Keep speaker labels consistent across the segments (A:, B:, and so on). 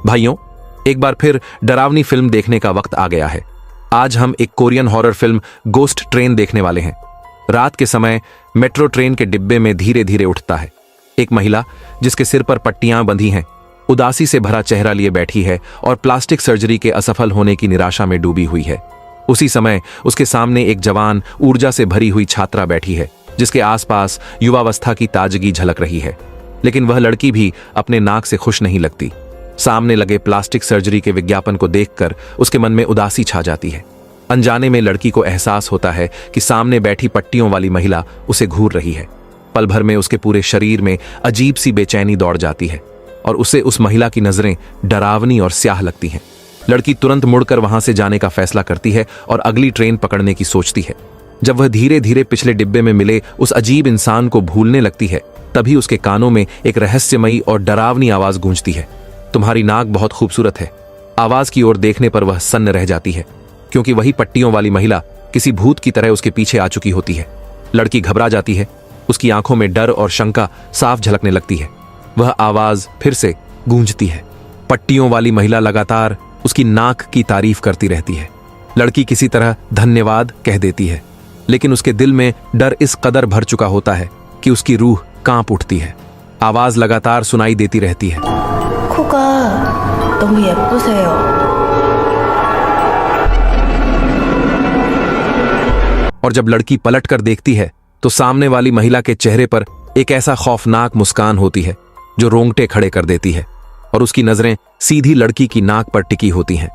A: भाइयों, एक बार फिर डरावनी फिल्म देखने का वक्त आ गया है। आज हम एक Korean horror film ghost train देखने वाले हैं। रात के समय मेट्रो ट्रेन के डिब्बे में धीरे धीरे उठता है एक महिला, जिसके सिर पर पट्टियां बंधी हैं, उदासी से भरा चेहरा लिए बैठी है और प्लास्टिक सर्जरी के असफल होने की निराशा में डूबी हुई है। उसी समय उसके सामने एक जवान, ऊर्जा से भरी हुई छात्रा बैठी है, जिसके आसपास युवावस्था की ताजगी झलक रही है। लेकिन वह लड़की भी अपने नाक से खुश नहीं लगती। सामने लगे प्लास्टिक सर्जरी के विज्ञापन को देखकर उसके मन में उदासी छा जाती है। अनजाने में लड़की को एहसास होता है कि सामने बैठी पट्टियों वाली महिला उसे घूर रही है। पल भर में उसके पूरे शरीर में अजीब सी बेचैनी दौड़ जाती है और उसे उस महिला की नजरें डरावनी और स्याह लगती हैं। लड़की तुरंत मुड़कर वहां से जाने का फैसला करती है और अगली ट्रेन पकड़ने की सोचती है। जब वह धीरे धीरे पिछले डिब्बे में मिले उस अजीब इंसान को भूलने लगती है, तभी उसके कानों में एक रहस्यमयी और डरावनी आवाज गूंजती है, तुम्हारी नाक बहुत खूबसूरत है। आवाज की ओर देखने पर वह सन्न रह जाती है, क्योंकि वही पट्टियों वाली महिला किसी भूत की तरह उसके पीछे आ चुकी होती है। लड़की घबरा जाती है, उसकी आंखों में डर और शंका साफ झलकने लगती है। वह आवाज फिर से गूंजती है। पट्टियों वाली महिला लगातार उसकी नाक की तारीफ करती रहती है। लड़की किसी तरह धन्यवाद कह देती है, लेकिन उसके दिल में डर इस कदर भर चुका होता है कि उसकी रूह कांप उठती है। आवाज लगातार सुनाई देती रहती है,
B: 코가 너무 예쁘세요।
A: और जब लड़की पलट कर देखती है तो सामने वाली महिला के चेहरे पर एक ऐसा खौफनाक मुस्कान होती है जो रोंगटे खड़े कर देती है, और उसकी नजरें सीधी लड़की की नाक पर टिकी होती हैं।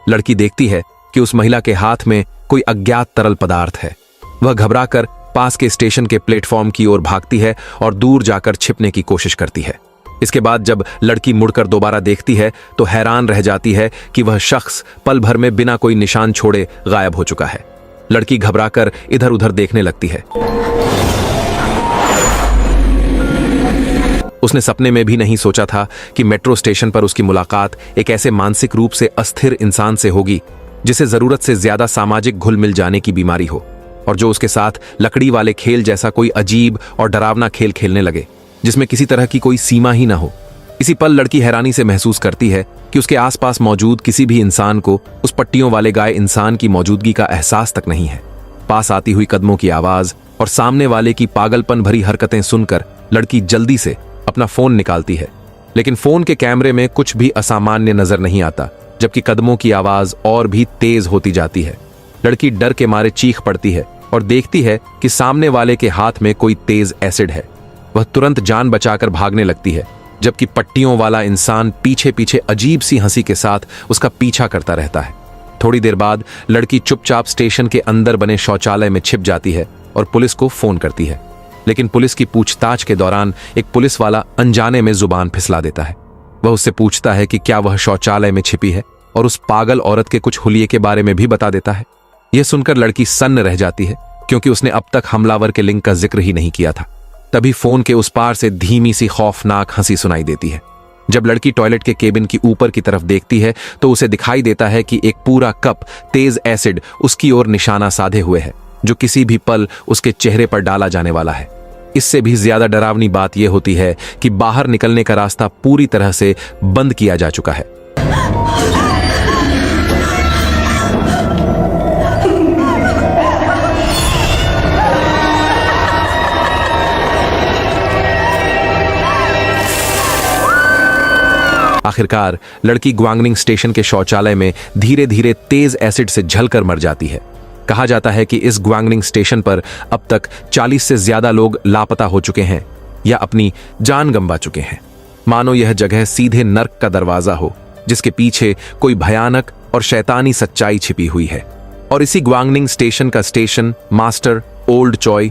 A: लड़की देखती है कि उस महिला के हाथ में कोई अज्ञात तरल पदार्थ है। वह घबराकर पास के स्टेशन के प्लेटफॉर्म की ओर भागती है और दूर जाकर छिपने की कोशिश करती है। इसके बाद जब लड़की मुड़कर दोबारा देखती है तो हैरान रह जाती है कि वह शख्स पल भर में बिना कोई निशान छोड़े गायब हो चुका है। लड़की घबराकर इधर उधर देखने लगती है। उसने सपने में भी नहीं सोचा था कि मेट्रो स्टेशन पर उसकी मुलाकात एक ऐसे मानसिक रूप से अस्थिर इंसान से होगी जिसे जरूरत से ज्यादा सामाजिक घुल मिल जाने की बीमारी हो, और जो उसके साथ लकड़ी वाले खेल जैसा कोई अजीब और डरावना खेल खेलने लगे जिसमें किसी तरह की कोई सीमा ही ना हो। इसी पल लड़की हैरानी से महसूस करती है कि उसके आसपास मौजूद किसी भी इंसान को उस पट्टियों वाले गाय इंसान की मौजूदगी का एहसास तक नहीं है। पास आती हुई कदमों की आवाज और सामने वाले की पागलपन भरी हरकतें सुनकर लड़की जल्दी से अपना फोन निकालती है, लेकिन फोन के कैमरे में कुछ भी असामान्य नजर नहीं आता, जबकि कदमों की आवाज और भी तेज होती जाती है। लड़की डर के मारे चीख पड़ती है और देखती है कि सामने वाले के हाथ में कोई तेज एसिड है। वह तुरंत जान बचाकर भागने लगती है, जबकि पट्टियों वाला इंसान पीछे पीछे अजीब सी हंसी के साथ उसका पीछा करता रहता है। थोड़ी देर बाद लड़की चुपचाप स्टेशन के अंदर बने शौचालय में छिप जाती है और पुलिस को फोन करती है, लेकिन पुलिस की पूछताछ के दौरान एक पुलिस वाला अनजाने में जुबान फिसला देता है। वह उससे पूछता है कि क्या वह शौचालय में छिपी है, और उस पागल औरत के कुछ हुलिये के बारे में भी बता देता है। यह सुनकर लड़की सन्न रह जाती है, क्योंकि उसने अब तक हमलावर के लिंक का जिक्र ही नहीं किया था। तभी फोन के उस पार से धीमी सी खौफनाक हंसी सुनाई देती है। जब लड़की टॉयलेट के केबिन की ऊपर की तरफ देखती है तो उसे दिखाई देता है कि एक पूरा कप तेज एसिड उसकी ओर निशाना साधे हुए है, जो किसी भी पल उसके चेहरे पर डाला जाने वाला है। इससे भी ज्यादा डरावनी बात यह होती है कि बाहर निकलने का रास्ता पूरी तरह से बंद किया जा चुका है। आखिरकार लड़की ग्वांगनिंग स्टेशन के शौचालय में धीरे धीरे तेज एसिड से झलकर मर जाती है। कहा जाता है कि इस ग्वांगनिंग स्टेशन पर अब तक 40 से ज्यादा लोग लापता हो चुके हैं या अपनी जान गंवा चुके हैं। मानो यह जगह सीधे नर्क का दरवाजा हो, जिसके पीछे कोई भयानक और शैतानी सच्चाई छिपी हुई है। और इसी ग्वांगनिंग स्टेशन का स्टेशन मास्टर ओल्ड चॉय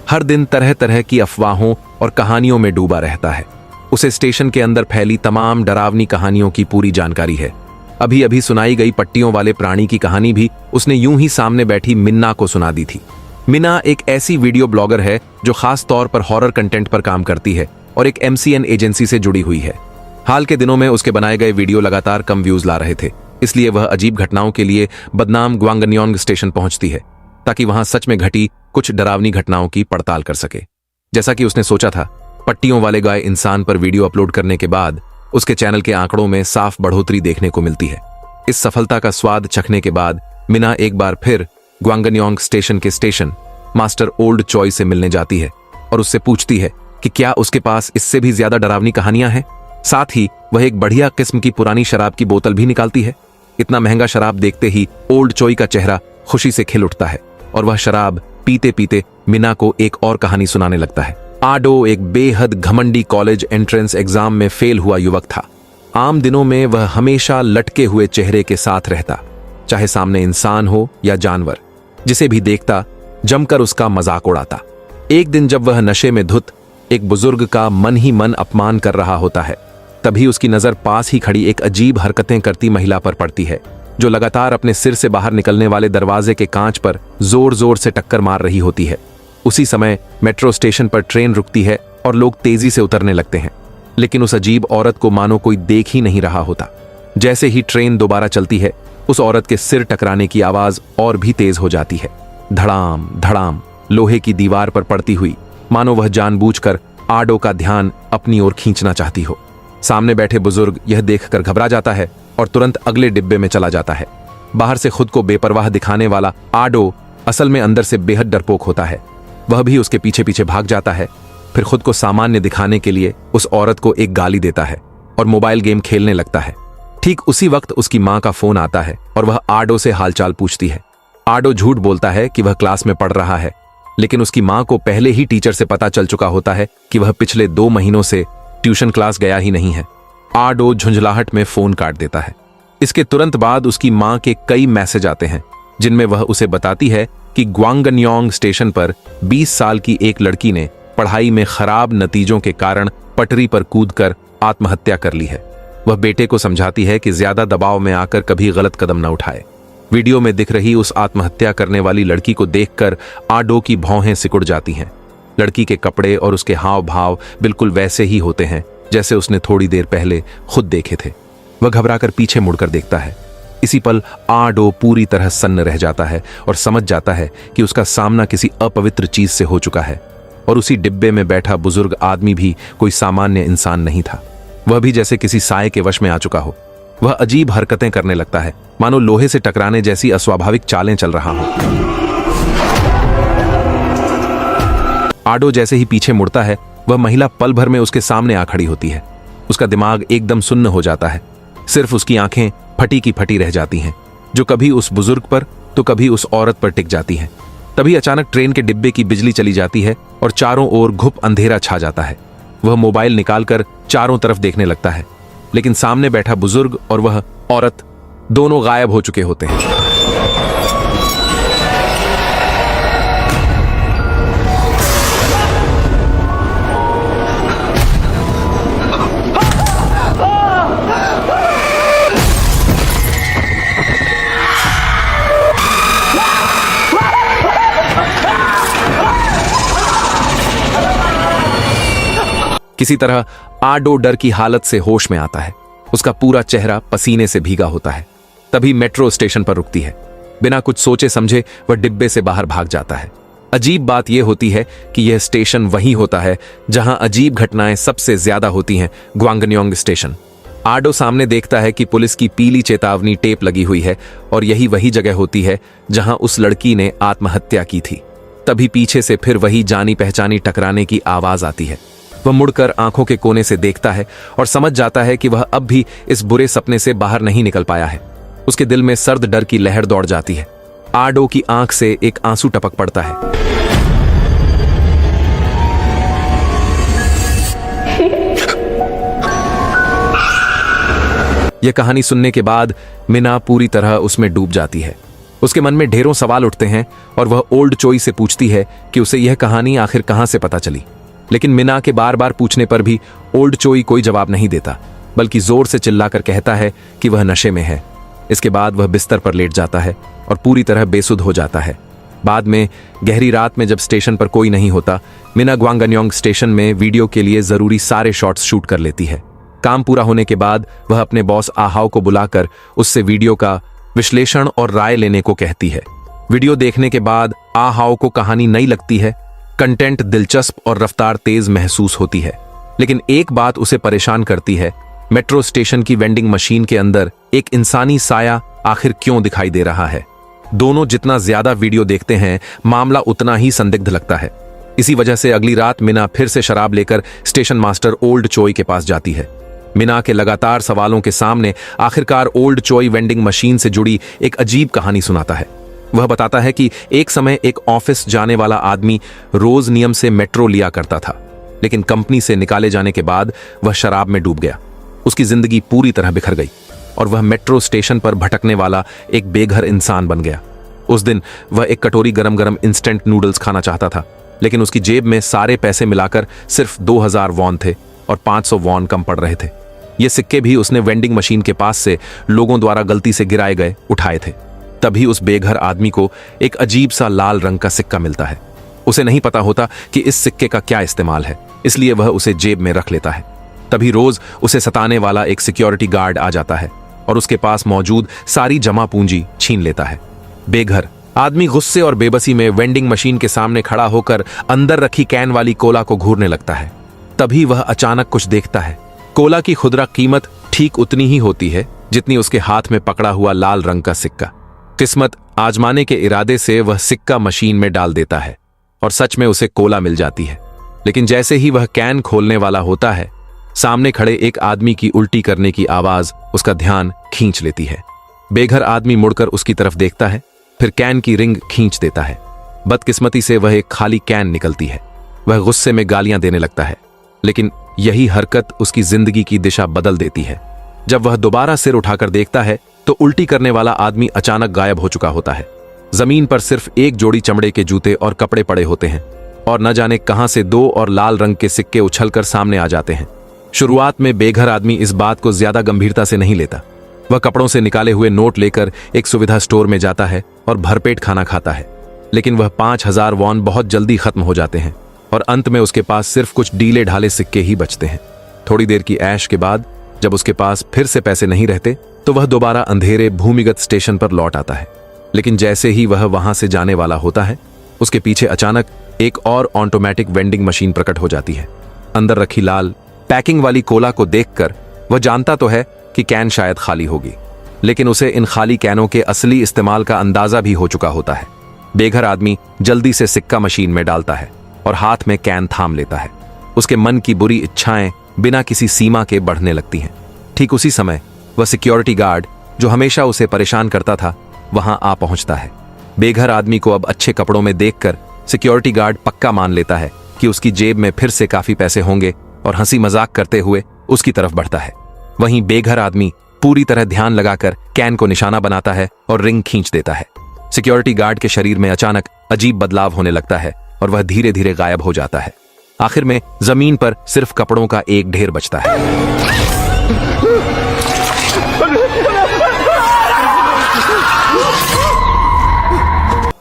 A: हर दिन तरह तरह की अफवाहों और कहानियों में डूबा रहता है। उसे स्टेशन के अंदर फैली तमाम डरावनी कहानियों की पूरी जानकारी है। अभी अभी सुनाई गई पट्टियों वाले प्राणी की कहानी भी उसने यूं ही सामने बैठी मिन्ना को सुना दी थी। मिन्ना एक ऐसी वीडियो ब्लॉगर है जो खास तौर पर हॉरर कंटेंट पर काम करती है और एक MCN एजेंसी से जुड़ी हुई है। हाल के दिनों में उसके बनाए गए वीडियो लगातार कम व्यूज ला रहे थे, इसलिए वह अजीब घटनाओं के लिए बदनाम ग्वांगन्योंग स्टेशन पहुंचती है, ताकि वहां सच में घटी कुछ डरावनी घटनाओं की पड़ताल कर सके। जैसा कि उसने सोचा था, पट्टियों वाले गाय इंसान पर वीडियो अपलोड करने के बाद उसके चैनल के आंकड़ों में साफ बढ़ोतरी देखने को मिलती है। इस सफलता का स्वाद चखने के बाद मिना एक बार फिर ग्वांगन्योंग स्टेशन के स्टेशन मास्टर ओल्ड चॉय से मिलने जाती है और उससे पूछती है कि क्या उसके पास इससे भी ज्यादा डरावनी कहानियां हैं। साथ ही वह एक बढ़िया किस्म की पुरानी शराब की बोतल भी निकालती है। इतना महंगा शराब देखते ही ओल्ड चॉय का चेहरा खुशी से खिल उठता है और वह शराब पीते पीते मिना को एक और कहानी सुनाने लगता है। आडो एक बेहद घमंडी कॉलेज एंट्रेंस एग्जाम में फेल हुआ युवक था। आम दिनों में वह हमेशा लटके हुए चेहरे के साथ रहता, चाहे सामने इंसान हो या जानवर, जिसे भी देखता जमकर उसका मजाक उड़ाता। एक दिन जब वह नशे में धुत एक बुजुर्ग का मन ही मन अपमान कर रहा होता है, तभी उसकी नजर पास ही खड़ी एक अजीब हरकतें करती महिला पर पड़ती है, जो लगातार अपने सिर से बाहर निकलने वाले दरवाजे के कांच पर जोर जोर से टक्कर मार रही होती है। उसी समय मेट्रो स्टेशन पर ट्रेन रुकती है और लोग तेजी से उतरने लगते हैं, लेकिन उस अजीब औरत को मानो कोई देख ही नहीं रहा होता। जैसे ही ट्रेन दोबारा चलती है, उस औरत के सिर टकराने की आवाज और भी तेज हो जाती है। धड़ाम धड़ाम लोहे की दीवार पर पड़ती हुई, मानो वह जानबूझकर आडो का ध्यान अपनी ओर खींचना चाहती हो। सामने बैठे बुजुर्ग यह देखकर घबरा जाता है और तुरंत अगले डिब्बे में चला जाता है। बाहर से खुद को बेपरवाह दिखाने वाला आडो असल में अंदर से बेहद डरपोक होता है। वह भी उसके पीछे पीछे भाग जाता है, फिर खुद को सामान्य दिखाने के लिए उस औरत को एक गाली देता है और मोबाइल गेम खेलने लगता है। ठीक उसी वक्त उसकी मां का फोन आता है और वह आडो से हालचाल पूछती है। आडो झूठ बोलता है कि वह क्लास में पढ़ रहा है, लेकिन उसकी मां को पहले ही टीचर से पता चल चुका होता है कि वह पिछले 2 महीनों से ट्यूशन क्लास गया ही नहीं है। आडो झुंझलाहट में फोन काट देता है। इसके तुरंत बाद उसकी मां के कई मैसेज आते हैं, जिनमें वह उसे बताती है कि ग्वांगन्योंग स्टेशन पर 20 साल की एक लड़की ने पढ़ाई में खराब नतीजों के कारण पटरी पर कूदकर आत्महत्या कर ली है। वह बेटे को समझाती है कि ज्यादा दबाव में आकर कभी गलत कदम न उठाए। वीडियो में दिख रही उस आत्महत्या करने वाली लड़की को देखकर आडो की भौहें सिकुड़ जाती हैं। लड़की के कपड़े और उसके हाव भाव बिल्कुल वैसे ही होते हैं जैसे उसने थोड़ी देर पहले खुद देखे थे। वह घबराकर पीछे मुड़कर देखता है। इसी पल आडो पूरी तरह सन्न रह जाता है और समझ जाता है कि उसका सामना किसी अपवित्र चीज से हो चुका है, और उसी डिब्बे में बैठा बुजुर्ग आदमी भी कोई सामान्य इंसान नहीं था। वह भी जैसे किसी साए के वश में आ चुका हो। वह अजीब हरकतें करने लगता है, मानो लोहे से टकराने जैसी अस्वाभाविक चालें चल रहा हो। आडो जैसे ही पीछे मुड़ता है, वह महिला पल भर में उसके सामने आ खड़ी होती है। उसका दिमाग एकदम सुन्न हो जाता है। सिर्फ उसकी आंखें फटी की फटी रह जाती हैं, जो कभी उस बुजुर्ग पर तो कभी उस औरत पर टिक जाती हैं। तभी अचानक ट्रेन के डिब्बे की बिजली चली जाती है और चारों ओर घुप अंधेरा छा जाता है। वह मोबाइल निकालकर चारों तरफ देखने लगता है, लेकिन सामने बैठा बुजुर्ग और वह औरत दोनों गायब हो चुके होते हैं। किसी तरह आडो डर की हालत से होश में आता है। उसका पूरा चेहरा पसीने से भीगा होता है। तभी मेट्रो स्टेशन पर रुकती है। बिना कुछ सोचे समझे वह डिब्बे से बाहर भाग जाता है। अजीब बात यह होती है कि यह स्टेशन वही होता है जहां अजीब घटनाएं सबसे ज्यादा होती हैं, ग्वांगन्योंग स्टेशन। आडो सामने देखता है कि पुलिस की पीली चेतावनी टेप लगी हुई है और यही वही जगह होती है जहां उस लड़की ने आत्महत्या की थी। तभी पीछे से फिर वही जानी पहचानी टकराने की आवाज आती है। वह मुड़कर आंखों के कोने से देखता है और समझ जाता है कि वह अब भी इस बुरे सपने से बाहर नहीं निकल पाया है। उसके दिल में सर्द डर की लहर दौड़ जाती है। आडो की आंख से एक आंसू टपक पड़ता है। यह कहानी सुनने के बाद मिना पूरी तरह उसमें डूब जाती है। उसके मन में ढेरों सवाल उठते हैं और वह ओल्ड चोई से पूछती है कि उसे यह कहानी आखिर कहां से पता चली। लेकिन मिना के बार बार पूछने पर भी ओल्ड चोई कोई जवाब नहीं देता, बल्कि जोर से चिल्लाकर कहता है कि वह नशे में है। इसके बाद वह बिस्तर पर लेट जाता है और पूरी तरह बेसुध हो जाता है। बाद में गहरी रात में जब स्टेशन पर कोई नहीं होता, मिना ग्वांगन्योंग स्टेशन में वीडियो के लिए जरूरी सारे शॉट्स शूट कर लेती है। काम पूरा होने के बाद वह अपने बॉस आहाओ को बुलाकर उससे वीडियो का विश्लेषण और राय लेने को कहती है। वीडियो देखने के बाद आहाओ को कहानी नई लगती है, कंटेंट दिलचस्प और रफ्तार तेज महसूस होती है। लेकिन एक बात उसे परेशान करती है मेट्रो स्टेशन की वेंडिंग मशीन के अंदर एक इंसानी साया आखिर क्यों दिखाई दे रहा है। दोनों जितना ज्यादा वीडियो देखते हैं, मामला उतना ही संदिग्ध लगता है। इसी वजह से अगली रात मिना फिर से शराब लेकर स्टेशन मास्टर ओल्ड चोई के पास जाती है। मिना के लगातार सवालों के सामने आखिरकार ओल्ड चोई वेंडिंग मशीन से जुड़ी एक अजीब कहानी सुनाता है। वह बताता है कि एक समय एक ऑफिस जाने वाला आदमी रोज नियम से मेट्रो लिया करता था, लेकिन कंपनी से निकाले जाने के बाद वह शराब में डूब गया। उसकी जिंदगी पूरी तरह बिखर गई और वह मेट्रो स्टेशन पर भटकने वाला एक बेघर इंसान बन गया। उस दिन वह एक कटोरी गरम गरम इंस्टेंट नूडल्स खाना चाहता था, लेकिन उसकी जेब में सारे पैसे मिलाकर सिर्फ 2000 वॉन थे और 500 वॉन कम पड़ रहे थे। ये सिक्के भी उसने वेंडिंग मशीन के पास से लोगों द्वारा गलती से गिराए गए उठाए थे। तभी उस बेघर आदमी को एक अजीब सा लाल रंग का सिक्का मिलता है। उसे नहीं पता होता कि इस सिक्के का क्या इस्तेमाल है, इसलिए वह उसे जेब में रख लेता है। तभी रोज उसे सताने वाला एक सिक्योरिटी गार्ड आ जाता है और उसके पास मौजूद सारी जमा पूंजी छीन लेता है। बेघर आदमी गुस्से और बेबसी में वेंडिंग मशीन के सामने खड़ा होकर अंदर रखी कैन वाली कोला को घूरने लगता है। तभी वह अचानक कुछ देखता है। कोला की खुदरा कीमत ठीक उतनी ही होती है जितनी उसके हाथ में पकड़ा हुआ लाल रंग का सिक्का। किस्मत आजमाने के इरादे से वह सिक्का मशीन में डाल देता है और सच में उसे कोला मिल जाती है। लेकिन जैसे ही वह कैन खोलने वाला होता है, सामने खड़े एक आदमी की उल्टी करने की आवाज उसका ध्यान खींच लेती है। बेघर आदमी मुड़कर उसकी तरफ देखता है, फिर कैन की रिंग खींच देता है। बदकिस्मती से वह एक खाली कैन निकलती है। वह गुस्से में गालियां देने लगता है, लेकिन यही हरकत उसकी जिंदगी की दिशा बदल देती है। जब वह दोबारा सिर उठाकर देखता है तो उल्टी करने वाला आदमी अचानक गायब हो चुका होता है। जमीन पर सिर्फ एक जोड़ी चमड़े के जूते और कपड़े पड़े होते हैं और न जाने कहां से 2 और लाल रंग के सिक्के उछलकर सामने आ जाते हैं। शुरुआत में बेघर आदमी इस बात को ज्यादा गंभीरता से नहीं लेता। वह कपड़ों से निकाले हुए नोट लेकर एक सुविधा स्टोर में जाता है और भरपेट खाना खाता है। लेकिन वह 5000 वॉन बहुत जल्दी खत्म हो जाते हैं और अंत में उसके पास सिर्फ कुछ डीले ढाले सिक्के ही बचते हैं। थोड़ी देर की ऐश के बाद जब उसके पास फिर से पैसे नहीं रहते तो वह दोबारा अंधेरे भूमिगत स्टेशन पर लौट आता है। लेकिन जैसे ही वह वहां से जाने वाला होता है, उसके पीछे अचानक एक और ऑटोमेटिक वेंडिंग मशीन प्रकट हो जाती है। अंदर रखी लाल पैकिंग वाली कोला को देखकर वह जानता तो है कि कैन शायद खाली होगी, लेकिन उसे इन खाली कैनों के असली इस्तेमाल का अंदाजा भी हो चुका होता है। बेघर आदमी जल्दी से सिक्का मशीन में डालता है और हाथ में कैन थाम लेता है। उसके मन की बुरी इच्छाएं बिना किसी सीमा के बढ़ने लगती हैं। ठीक उसी समय वह सिक्योरिटी गार्ड जो हमेशा उसे परेशान करता था वहां आ पहुंचता है। बेघर आदमी को अब अच्छे कपड़ों में देखकर सिक्योरिटी गार्ड पक्का मान लेता है कि उसकी जेब में फिर से काफी पैसे होंगे और हंसी मजाक करते हुए उसकी तरफ बढ़ता है। वहीं बेघर आदमी पूरी तरह ध्यान लगाकर कैन को निशाना बनाता है और रिंग खींच देता है। सिक्योरिटी गार्ड के शरीर में अचानक अजीब बदलाव होने लगता है और वह धीरे धीरे गायब हो जाता है। आखिर में जमीन पर सिर्फ कपड़ों का एक ढेर बचता है।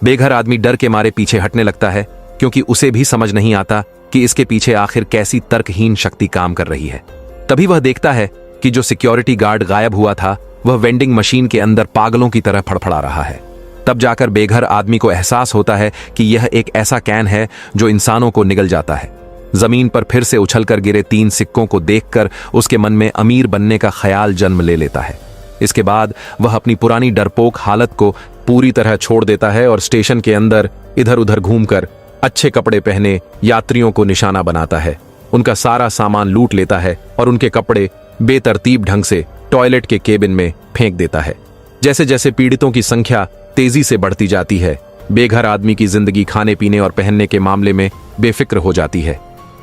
A: बेघर आदमी डर के मारे पीछे हटने लगता है, क्योंकि उसे भी समझ नहीं आता कि इसके पीछे आखिर कैसी तर्कहीन शक्ति काम कर रही है। तभी वह देखता है कि जो सिक्योरिटी गार्ड गायब हुआ था वह वेंडिंग मशीन के अंदर पागलों की तरह फड़फड़ा रहा है। तब जाकर बेघर आदमी को एहसास होता है कि यह एक ऐसा कैन है जो इंसानों को निगल जाता है। जमीन पर फिर से उछलकर गिरे 3 सिक्कों को देखकर उसके मन में अमीर बनने का ख्याल जन्म ले लेता है। इसके बाद वह अपनी पुरानी डरपोक हालत को पूरी तरह छोड़ देता है और स्टेशन के अंदर इधर उधर घूमकर अच्छे कपड़े पहने यात्रियों को निशाना बनाता है। उनका सारा सामान लूट लेता है और उनके कपड़े बेतरतीब ढंग से टॉयलेट के केबिन में फेंक देता है। जैसे जैसे पीड़ितों की संख्या तेजी से बढ़ती जाती है, बेघर आदमी की जिंदगी खाने पीने और पहनने के मामले में बेफिक्र हो जाती है।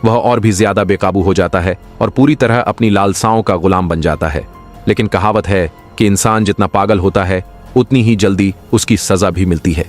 A: वह और भी ज्यादा बेकाबू हो जाता है और पूरी तरह अपनी लालसाओं का गुलाम बन जाता है। लेकिन कहावत है कि इंसान जितना पागल होता है उतनी ही जल्दी उसकी सजा भी मिलती है।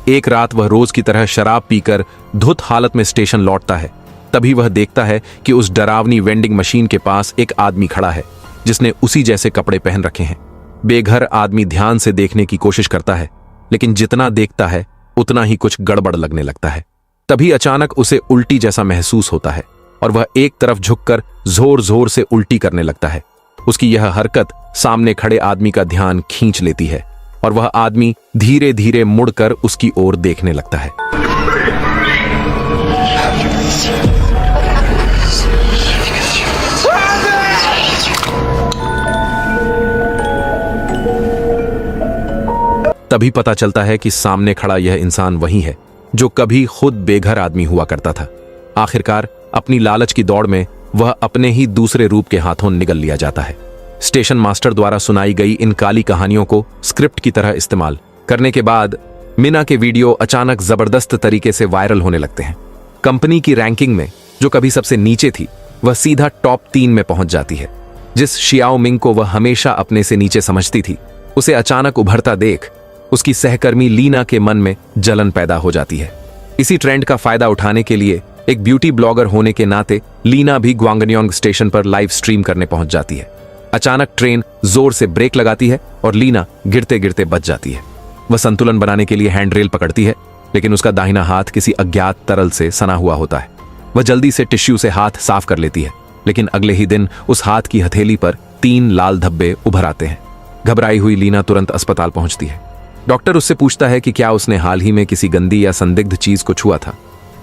A: एक रात वह रोज की तरह शराब पीकर धुत हालत में स्टेशन लौटता है। तभी वह देखता है कि उस डरावनी वेंडिंग मशीन के पास एक आदमी खड़ा है जिसने उसी जैसे कपड़े पहन रखे हैं। बेघर आदमी ध्यान से देखने की कोशिश करता है, लेकिन जितना देखता है उतना ही कुछ गड़बड़ लगने लगता है। तभी अचानक उसे उल्टी जैसा महसूस होता है और वह एक तरफ झुककर जोर जोर से उल्टी करने लगता है। उसकी यह हरकत सामने खड़े आदमी का ध्यान खींच लेती है और वह आदमी धीरे धीरे मुड़कर उसकी ओर देखने लगता है। तभी पता चलता है कि सामने खड़ा यह इंसान वही है जो कभी खुद बेघर आदमी हुआ करता था। आखिरकार अपनी लालच की दौड़ में वह अपने ही दूसरे रूप के हाथों निगल लिया जाता है। स्टेशन मास्टर द्वारा सुनाई गई इन काली कहानियों को स्क्रिप्ट की तरह इस्तेमाल करने के बाद मीना के वीडियो अचानक जबरदस्त तरीके से वायरल होने लगते हैं। कंपनी की रैंकिंग में जो कभी सबसे नीचे थी वह सीधा टॉप 3 में पहुंच जाती है। जिस शियाओ मिंग को वह हमेशा अपने से नीचे समझती थी, उसे अचानक उभरता देख उसकी सहकर्मी लीना के मन में जलन पैदा हो जाती है। इसी ट्रेंड का फायदा उठाने के लिए एक ब्यूटी ब्लॉगर होने के नाते लीना भी ग्वांगन्योंग स्टेशन पर लाइव स्ट्रीम करने पहुंच जाती है। अचानक ट्रेन जोर से ब्रेक लगाती है और लीना गिरते गिरते बच जाती है। वह संतुलन बनाने के लिए हैंड रेल पकड़ती है, लेकिन उसका दाहिना हाथ किसी अज्ञात तरल से सना हुआ होता है। वह जल्दी से टिश्यू से हाथ साफ कर लेती है, लेकिन अगले ही दिन उस हाथ की हथेली पर 3 लाल धब्बे उभर आते हैं। घबराई हुई लीना तुरंत अस्पताल पहुंचती है। डॉक्टर उससे पूछता है कि क्या उसने हाल ही में किसी गंदी या संदिग्ध चीज को छुआ था।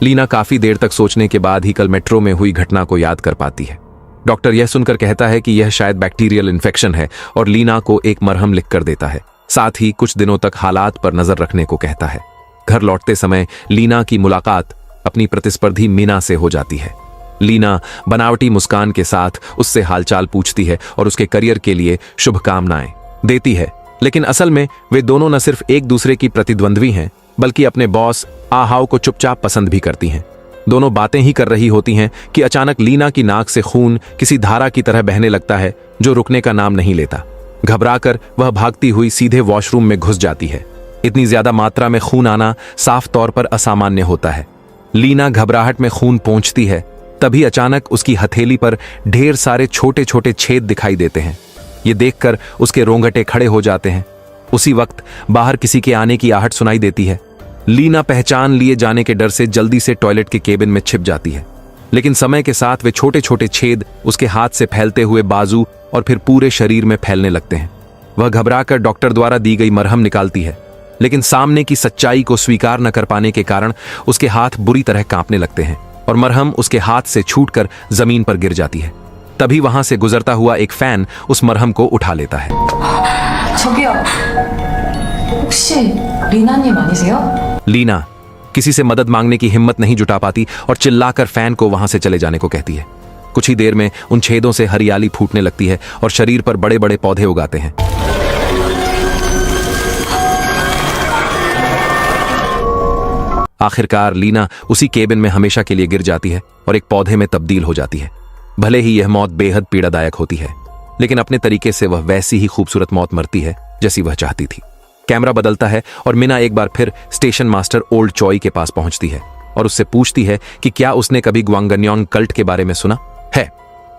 A: लीना काफी देर तक सोचने के बाद ही कल मेट्रो में हुई घटना को याद कर पाती है। डॉक्टर यह सुनकर कहता है कि यह शायद बैक्टीरियल इन्फेक्शन है और लीना को एक मरहम लिख कर देता है। साथ ही कुछ दिनों तक हालात पर नजर रखने को कहता है। घर लौटते समय लीना की मुलाकात अपनी प्रतिस्पर्धी मीना से हो जाती है। लीना बनावटी मुस्कान के साथ उससे हालचाल पूछती है और उसके करियर के लिए शुभकामनाएं देती है, लेकिन असल में वे दोनों न सिर्फ एक दूसरे की प्रतिद्वंद्वी हैं, बल्कि अपने बॉस आहाओ को चुपचाप पसंद भी करती हैं। दोनों बातें ही कर रही होती हैं कि अचानक लीना की नाक से खून किसी धारा की तरह बहने लगता है जो रुकने का नाम नहीं लेता। घबराकर वह भागती हुई सीधे वॉशरूम में घुस जाती है। इतनी ज्यादा मात्रा में खून आना साफ तौर पर असामान्य होता है। लीना घबराहट में खून पहुंचती है, तभी अचानक उसकी हथेली पर ढेर सारे छोटे छोटे छेद दिखाई देते हैं। ये देखकर उसके रोंगटे खड़े हो जाते हैं। उसी वक्त बाहर किसी के आने की आहट सुनाई देती है। लीना पहचान लिए जाने के डर से जल्दी से टॉयलेट के केबिन में छिप जाती है, लेकिन समय के साथ वे छोटे छोटे छेद उसके हाथ से फैलते हुए बाजू और फिर पूरे शरीर में फैलने लगते हैं। वह घबराकर डॉक्टर द्वारा दी गई मरहम निकालती है, लेकिन सामने की सच्चाई को स्वीकार न कर पाने के कारण उसके हाथ बुरी तरह कांपने लगते हैं और मरहम उसके हाथ से छूटकर जमीन पर गिर जाती है। तभी वहां से गुजरता हुआ एक फैन उस मरहम को उठा लेता है।
B: 저기요. 혹시 리나님 아니세요?
A: लीना किसी से मदद मांगने की हिम्मत नहीं जुटा पाती और चिल्लाकर फैन को वहां से चले जाने को कहती है। कुछ ही देर में उन छेदों से हरियाली फूटने लगती है और शरीर पर बड़े बड़े पौधे उगाते हैं। आखिरकार लीना उसी केबिन में हमेशा के लिए गिर जाती है और एक पौधे में तब्दील हो जाती है। भले ही यह मौत बेहद पीड़ादायक होती है, लेकिन अपने तरीके से वह वैसी ही खूबसूरत मौत मरती है जैसी वह चाहती थी। कैमरा बदलता है और मीना एक बार फिर स्टेशन मास्टर ओल्ड चॉय के पास पहुंचती है और उससे पूछती है कि क्या उसने कभी ग्वांगन्योंग कल्ट के बारे में सुना है।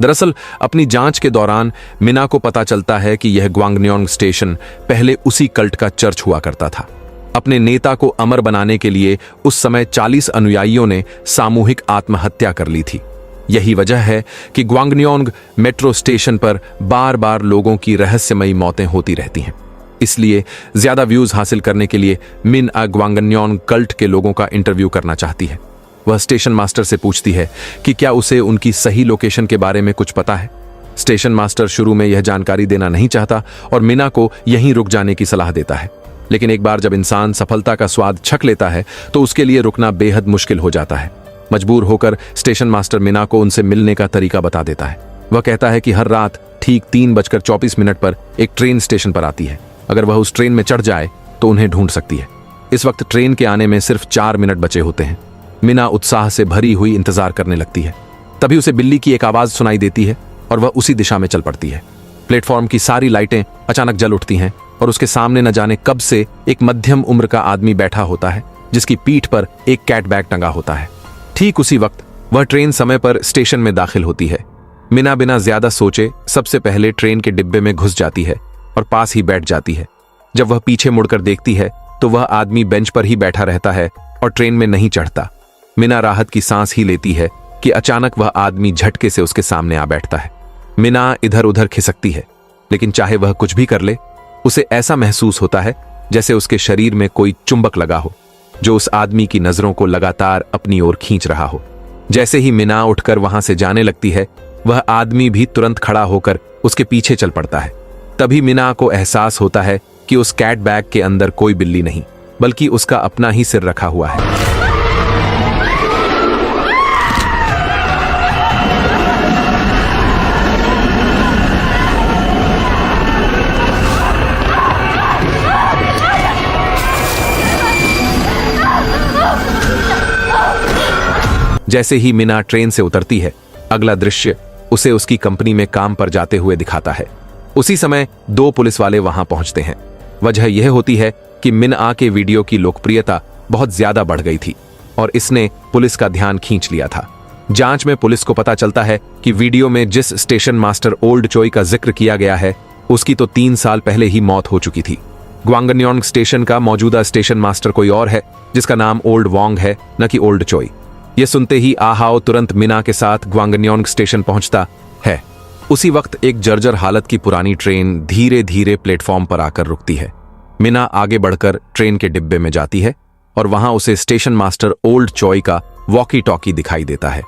A: दरअसल अपनी जांच के दौरान मीना को पता चलता है कि यह ग्वांगन्योंग स्टेशन पहले उसी कल्ट का चर्च हुआ करता था। अपने नेता को अमर बनाने के लिए उस समय 40 अनुयायियों ने सामूहिक आत्महत्या कर ली थी। यही वजह है कि ग्वांगन्योंग मेट्रो स्टेशन पर बार बार लोगों की रहस्यमयी मौतें होती रहती हैं। इसलिए ज्यादा व्यूज हासिल करने के लिए मिन ग्वांगन्योंग कल्ट के लोगों का इंटरव्यू करना चाहती है। वह स्टेशन मास्टर से पूछती है कि क्या उसे उनकी सही लोकेशन के बारे में कुछ पता है। स्टेशन मास्टर शुरू में यह जानकारी देना नहीं चाहता और मीना को यहीं रुक जाने की सलाह देता है, लेकिन एक बार जब इंसान सफलता का स्वाद छक लेता है तो उसके लिए रुकना बेहद मुश्किल हो जाता है। मजबूर होकर स्टेशन मास्टर मीना को उनसे मिलने का तरीका बता देता है। वह कहता है कि हर रात ठीक 3:24 पर एक ट्रेन स्टेशन पर आती है। अगर वह उस ट्रेन में चढ़ जाए तो उन्हें ढूंढ सकती है। इस वक्त ट्रेन के आने में सिर्फ 4 मिनट बचे होते हैं। मीना उत्साह से भरी हुई इंतजार करने लगती है। तभी उसे बिल्ली की एक आवाज सुनाई देती है और वह उसी दिशा में चल पड़ती है। प्लेटफॉर्म की सारी लाइटें अचानक जल उठती हैं और उसके सामने न जाने कब से एक मध्यम उम्र का आदमी बैठा होता है, जिसकी पीठ पर एक कैट बैग टंगा होता है। ठीक उसी वक्त वह ट्रेन समय पर स्टेशन में दाखिल होती है। मीना बिना ज्यादा सोचे सबसे पहले ट्रेन के डिब्बे में घुस जाती है और पास ही बैठ जाती है। जब वह पीछे मुड़कर देखती है तो वह आदमी बेंच पर ही बैठा रहता है और ट्रेन में नहीं चढ़ता। मीना राहत की सांस ही लेती है कि अचानक वह आदमी झटके से उसके सामने आ बैठता है। मीना इधर उधर खिसकती है, लेकिन चाहे वह कुछ भी कर ले, उसे ऐसा महसूस होता है जैसे उसके शरीर में कोई चुंबक लगा हो जो उस आदमी की नजरों को लगातार अपनी ओर खींच रहा हो। जैसे ही मीना उठकर वहां से जाने लगती है, वह आदमी भी तुरंत खड़ा होकर उसके पीछे चल पड़ता है। तभी मीना को एहसास होता है कि उस कैट बैग के अंदर कोई बिल्ली नहीं, बल्कि उसका अपना ही सिर रखा हुआ है। जैसे ही मीना ट्रेन से उतरती है, अगला दृश्य उसे उसकी कंपनी में काम पर जाते हुए दिखाता है। उसी समय 2 पुलिस वाले वहां पहुंचते हैं। वजह यह होती है कि मिनआ के वीडियो की लोकप्रियता बहुत ज्यादा बढ़ गई थी और इसने पुलिस का ध्यान खींच लिया था। जांच में पुलिस को पता चलता है कि वीडियो में जिस स्टेशन मास्टर ओल्ड चोई का जिक्र किया गया है, उसकी तो 3 साल पहले ही मौत हो चुकी थी। ग्वांगन्योंग स्टेशन का मौजूदा स्टेशन मास्टर कोई और है, जिसका नाम ओल्ड वोंग है, न कि ओल्ड चोई। ये सुनते ही आहाओ तुरंत मिना के साथ ग्वांगन्योंग स्टेशन पहुंचता है। उसी वक्त एक जर्जर हालत की पुरानी ट्रेन धीरे धीरे प्लेटफॉर्म पर आकर रुकती है। मिना आगे बढ़कर ट्रेन के डिब्बे में जाती है और वहां उसे स्टेशन मास्टर ओल्ड चोई का वॉकी टॉकी दिखाई देता है।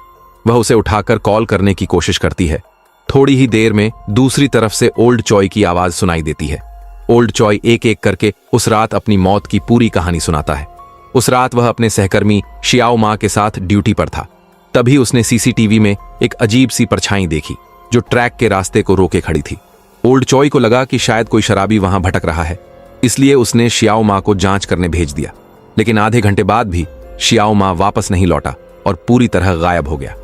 A: वह उसे उठाकर कॉल करने की कोशिश करती है। थोड़ी ही देर में दूसरी तरफ से ओल्ड चोई की आवाज सुनाई देती है। ओल्ड चोई एक एक करके उस रात अपनी मौत की पूरी कहानी सुनाता है। उस रात वह अपने सहकर्मी शियाओ मा के साथ ड्यूटी पर था। तभी उसने सीसीटीवी में एक अजीब सी परछाई देखी जो ट्रैक के रास्ते को रोके खड़ी थी। ओल्ड चोई को लगा कि शायद कोई शराबी वहां भटक रहा है, इसलिए उसने शियाओ मा को जांच करने भेज दिया। लेकिन आधे घंटे बाद भी शियाओ मा वापस नहीं लौटा और पूरी तरह गायब हो गया।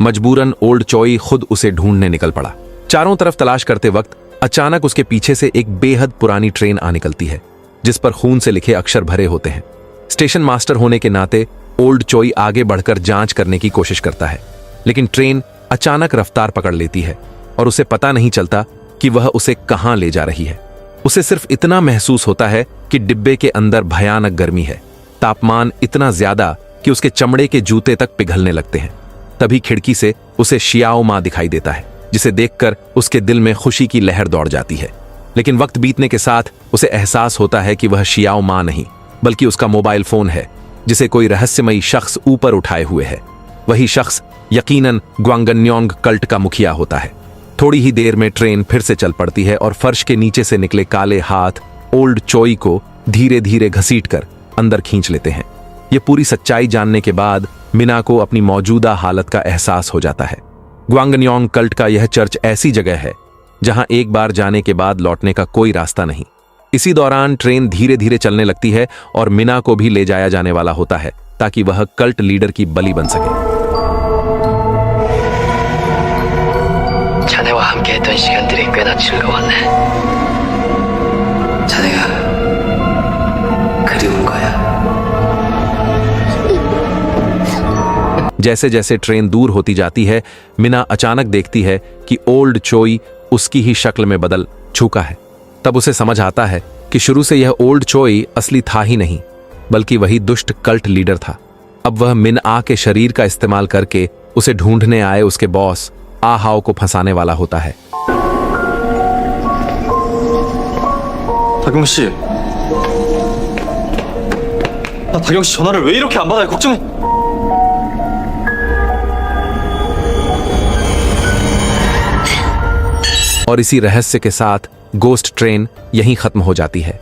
A: मजबूरन ओल्ड चोई खुद उसे ढूंढने निकल पड़ा। चारों तरफ तलाश करते वक्त अचानक उसके पीछे से एक बेहद पुरानी ट्रेन आ निकलती है, जिस पर खून से लिखे अक्षर भरे होते हैं। स्टेशन मास्टर होने के नाते ओल्ड चोई आगे बढ़कर जांच करने की कोशिश करता है, लेकिन ट्रेन अचानक रफ्तार पकड़ लेती है और उसे पता नहीं चलता कि वह उसे कहां ले जा रही है। उसे सिर्फ इतना महसूस होता है कि डिब्बे के अंदर भयानक गर्मी है, तापमान इतना ज्यादा कि उसके चमड़े के जूते तक पिघलने लगते हैं। तभी खिड़की से उसे शियाओ मा दिखाई देता है, जिसे देखकर उसके दिल में खुशी की लहर दौड़ जाती है। लेकिन वक्त बीतने के साथ उसे एहसास होता है कि वह शियाओ मा नहीं, बल्कि उसका मोबाइल फोन है, जिसे कोई रहस्यमयी शख्स ऊपर उठाए हुए है। वही शख्स यकीनन ग्वांगन्योंग कल्ट का मुखिया होता है। थोड़ी ही देर में ट्रेन फिर से चल पड़ती है और फर्श के नीचे से निकले काले हाथ ओल्ड चोई को धीरे धीरे घसीटकर अंदर खींच लेते हैं। ये पूरी सच्चाई जानने के बाद मिना को अपनी मौजूदा हालत का एहसास हो जाता है। ग्वांगन्योंग कल्ट का यह चर्च ऐसी जगह है जहां एक बार जाने के बाद लौटने का कोई रास्ता नहीं। इसी दौरान ट्रेन धीरे धीरे चलने लगती है और मिना को भी ले जाया जाने वाला होता है ताकि वह कल्ट लीडर की बलि बन सके।
C: 자네와 함께했던 시간들이 꽤나 즐거웠네. 자네가 그리운 거야?
A: जैसे जैसे ट्रेन दूर होती जाती है, मिना अचानक देखती है कि ओल्ड चोई उसकी ही शक्ल में बदल चुका है। तब उसे समझ आता है कि शुरू से यह ओल्ड चोई असली था ही नहीं, बल्कि वही दुष्ट कल्ट लीडर था। अब वह मिनआ के शरीर का इस्तेमाल करके उसे ढूंढने आए उसके बॉस आहाओ को फंसाने वाला होता है।
D: 다경 씨, 나 다경 씨 전화를 왜 이렇게 안 받아요? 걱정해.
A: और इसी रहस्य के साथ गोस्ट ट्रेन यहीं खत्म हो जाती है।